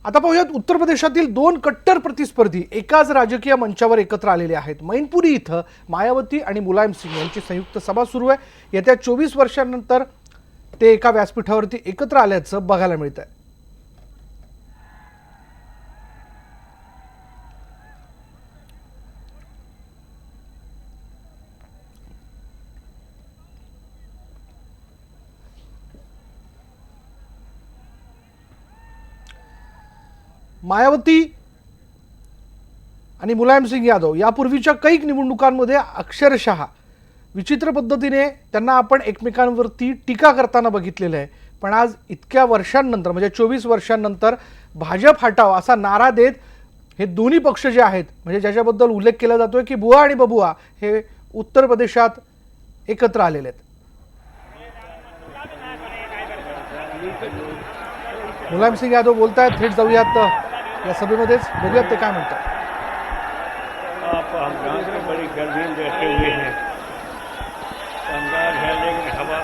आता पाहूयात उत्तर प्रदेशातील दोन कट्टर प्रतिस्पर्धी एकाच राजकीय मंचावर एकत्र आलेले आहेत। मैनपुरी इथं मायावती आणि मुलायम सिंग यांची संयुक्त सभा सुरू आहे। येत्या 24 वर्षांनंतर ते एका व्यासपीठावरती एकत्र आल्याचं बघायला मिळत आहे। मायावती आणि मुलायम सिंग यादव यापूर्वीच्या कैक निवडणुकांमध्ये अक्षरशः विचित्र पद्धतीने त्यांना आपण एकमेकांवरती टीका करताना बघितलेलं आहे। पण आज इतक्या वर्षांनंतर म्हणजे 24 वर्षांनंतर भाजप हटाव असा नारा देत हे दोन्ही पक्ष जे आहेत म्हणजे ज्याच्याबद्दल उल्लेख केला जातोय की बुआ आणि बबुआ हे उत्तर प्रदेशात एकत्र आलेले आहेत। मुलायम सिंग यादव बोलतायत, थेट जाऊयात या सभेमध्येच, बघूयात ते काय म्हणतात। आप अफगान से बड़ी गर्मी में बैठे हुए हैं, अंदाज है, लेकिन हवा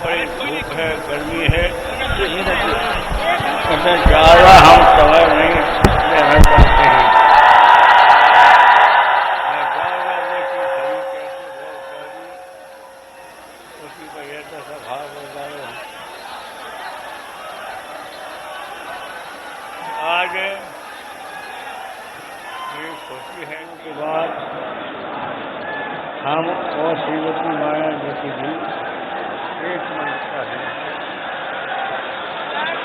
बड़ी धूप है, गर्मी है, ज़्यादा हम समय नहीं लेना चाहते हैं। आज ये खुशी है के बाद हम और श्रीमती मायावती जी एक मंच का है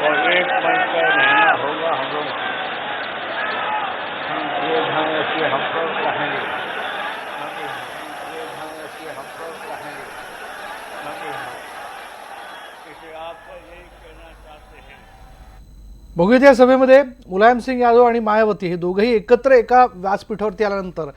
और एक मंच का रहना होगा। हम लोग ये ध्यान रखिए, हम लोग रहेंगे, ये ध्यान रखिए, हम लोग रहेंगे। इसे आपको यही कहना चाहते हैं। बघूयात या सभेमध्ये मुलायम सिंग यादव आणि मायावती हे दोघेही एकत्र एका व्यासपीठावरती आल्यानंतर